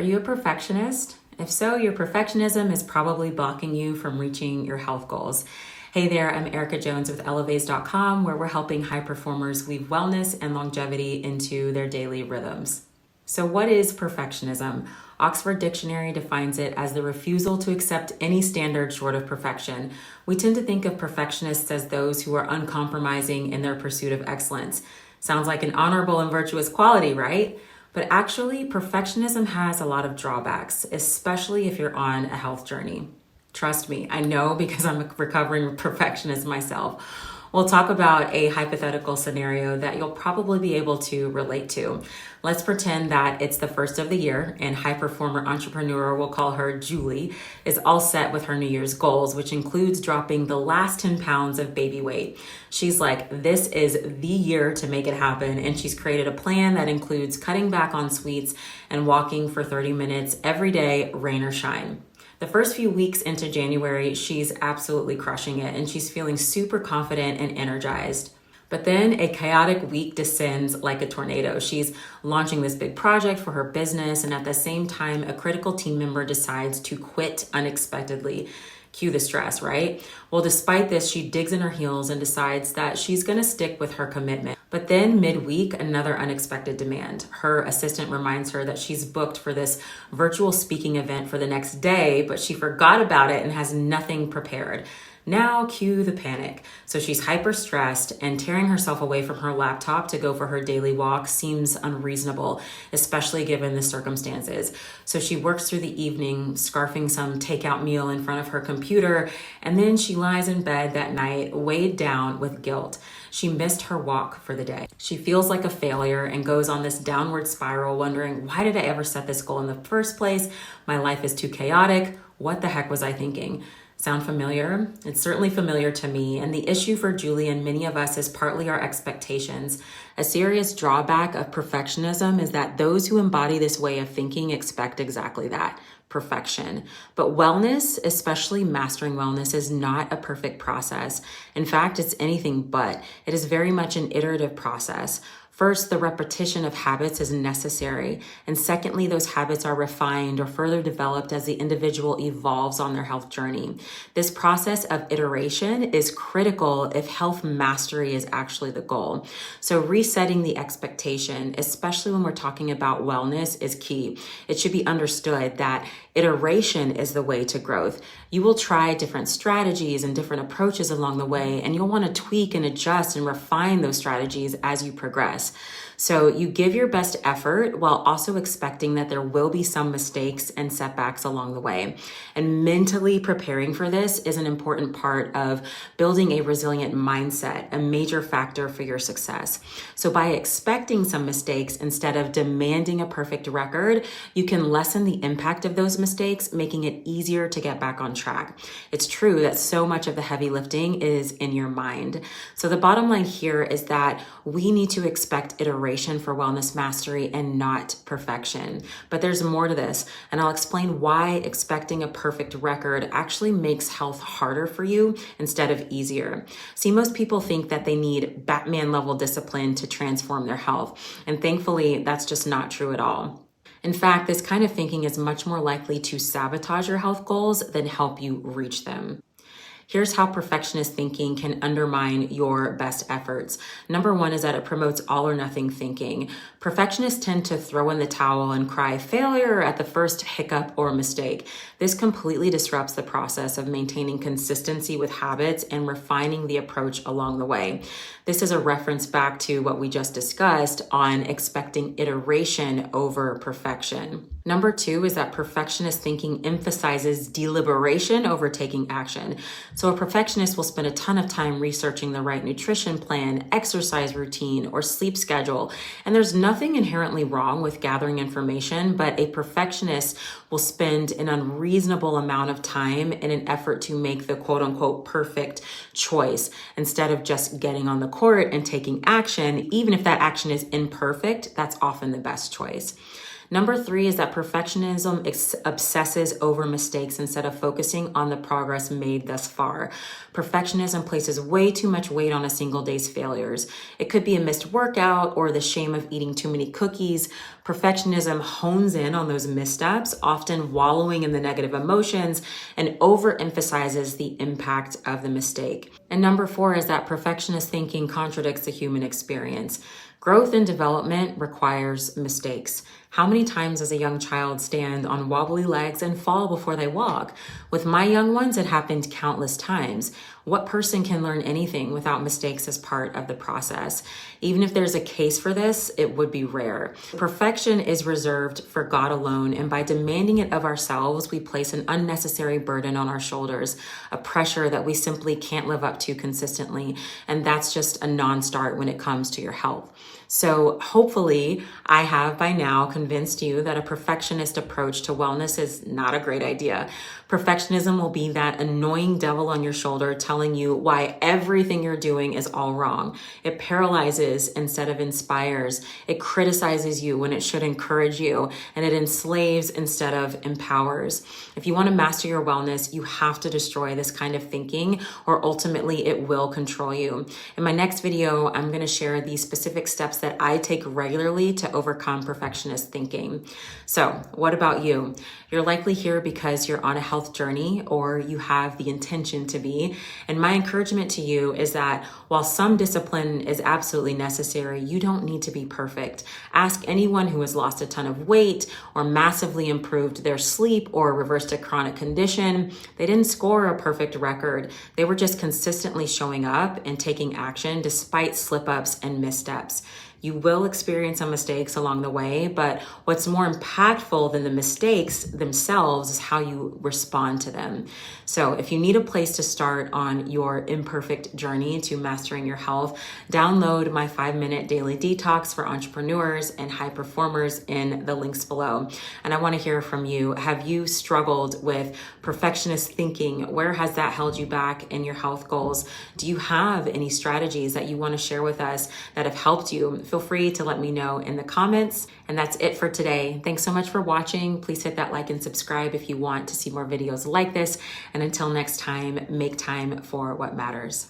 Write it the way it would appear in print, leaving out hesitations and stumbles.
Are you a perfectionist? If so, your perfectionism is probably blocking you from reaching your health goals. Hey there, I'm Erica Jones with Elevate.com, where we're helping high performers weave wellness and longevity into their daily rhythms. So what is perfectionism? Oxford Dictionary defines it as the refusal to accept any standard short of perfection. We tend to think of perfectionists as those who are uncompromising in their pursuit of excellence. Sounds like an honorable and virtuous quality, right? But actually, perfectionism has a lot of drawbacks, especially if you're on a health journey. Trust me, I know because I'm a recovering perfectionist myself. We'll talk about a hypothetical scenario that you'll probably be able to relate to. Let's pretend that it's the first of the year and high performer entrepreneur, we'll call her Julie, is all set with her New Year's goals, which includes dropping the last 10 pounds of baby weight. She's like, this is the year to make it happen. And she's created a plan that includes cutting back on sweets and walking for 30 minutes every day, rain or shine. The first few weeks into January, she's absolutely crushing it and she's feeling super confident and energized. But then a chaotic week descends like a tornado. She's launching this big project for her business, and at the same time, a critical team member decides to quit unexpectedly. Cue the stress, right? Well, despite this, she digs in her heels and decides that she's going to stick with her commitment. But then midweek, another unexpected demand. Her assistant reminds her that she's booked for this virtual speaking event for the next day, but she forgot about it and has nothing prepared. Now cue the panic. So she's hyper stressed, and tearing herself away from her laptop to go for her daily walk seems unreasonable, especially given the circumstances. So she works through the evening, scarfing some takeout meal in front of her computer, and then she lies in bed that night, weighed down with guilt. She missed her walk for the day. She feels like a failure and goes on this downward spiral, wondering, why did I ever set this goal in the first place? My life is too chaotic. What the heck was I thinking? Sound familiar? It's certainly familiar to me, and the issue for Julie and many of us is partly our expectations. A serious drawback of perfectionism is that those who embody this way of thinking expect exactly that, perfection. But wellness, especially mastering wellness, is not a perfect process. In fact, it's anything but. It is very much an iterative process. First, the repetition of habits is necessary. And secondly, those habits are refined or further developed as the individual evolves on their health journey. This process of iteration is critical if health mastery is actually the goal. So resetting the expectation, especially when we're talking about wellness, is key. It should be understood that iteration is the way to growth. You will try different strategies and different approaches along the way, and you'll want to tweak and adjust and refine those strategies as you progress. So you give your best effort while also expecting that there will be some mistakes and setbacks along the way. And mentally preparing for this is an important part of building a resilient mindset, a major factor for your success. So by expecting some mistakes instead of demanding a perfect record, you can lessen the impact of those mistakes, making it easier to get back on track. It's true that so much of the heavy lifting is in your mind. So the bottom line here is that we need to expect iteration for wellness mastery and not perfection. But there's more to this, and I'll explain why expecting a perfect record actually makes health harder for you instead of easier. See, most people think that they need Batman level discipline to transform their health, and thankfully that's just not true at all. In fact, this kind of thinking is much more likely to sabotage your health goals than help you reach them. Here's how perfectionist thinking can undermine your best efforts. Number one is that it promotes all or nothing thinking. Perfectionists tend to throw in the towel and cry failure at the first hiccup or mistake. This completely disrupts the process of maintaining consistency with habits and refining the approach along the way. This is a reference back to what we just discussed on expecting iteration over perfection. Number two is that perfectionist thinking emphasizes deliberation over taking action. So a perfectionist will spend a ton of time researching the right nutrition plan, exercise routine, or sleep schedule. And there's nothing inherently wrong with gathering information, but a perfectionist will spend an unreasonable amount of time in an effort to make the quote unquote perfect choice instead of just getting on the court and taking action. Even if that action is imperfect, that's often the best choice. Number three is that perfectionism obsesses over mistakes instead of focusing on the progress made thus far. Perfectionism places way too much weight on a single day's failures. It could be a missed workout or the shame of eating too many cookies. Perfectionism hones in on those missteps, often wallowing in the negative emotions, and overemphasizes the impact of the mistake. And number 4 is that perfectionist thinking contradicts the human experience. Growth and development requires mistakes. How many times does a young child stand on wobbly legs and fall before they walk? With my young ones, it happened countless times. What person can learn anything without mistakes as part of the process? Even if there's a case for this, it would be rare. Perfection is reserved for God alone, and by demanding it of ourselves, we place an unnecessary burden on our shoulders, a pressure that we simply can't live up to consistently, and that's just a non-start when it comes to your health. So hopefully I have by now convinced you that a perfectionist approach to wellness is not a great idea. Perfectionism will be that annoying devil on your shoulder telling you why everything you're doing is all wrong. It paralyzes instead of inspires. It criticizes you when it should encourage you, and it enslaves instead of empowers. If you want to master your wellness, you have to destroy this kind of thinking, or ultimately it will control you. In my next video, I'm going to share the specific steps that I take regularly to overcome perfectionist thinking. So, what about you? You're likely here because you're on a health journey, or you have the intention to be. And my encouragement to you is that while some discipline is absolutely necessary, you don't need to be perfect. Ask anyone who has lost a ton of weight or massively improved their sleep or reversed a chronic condition. They didn't score a perfect record. They were just consistently showing up and taking action despite slip-ups and missteps. You will experience some mistakes along the way, but what's more impactful than the mistakes themselves is how you respond to them. So if you need a place to start on your imperfect journey to mastering your health, download my 5-minute daily detox for entrepreneurs and high performers in the links below. And I want to hear from you. Have you struggled with perfectionist thinking? Where has that held you back in your health goals? Do you have any strategies that you want to share with us that have helped you? Feel free to let me know in the comments. And that's it for today. Thanks so much for watching. Please hit that like and subscribe if you want to see more videos like this. And until next time, make time for what matters.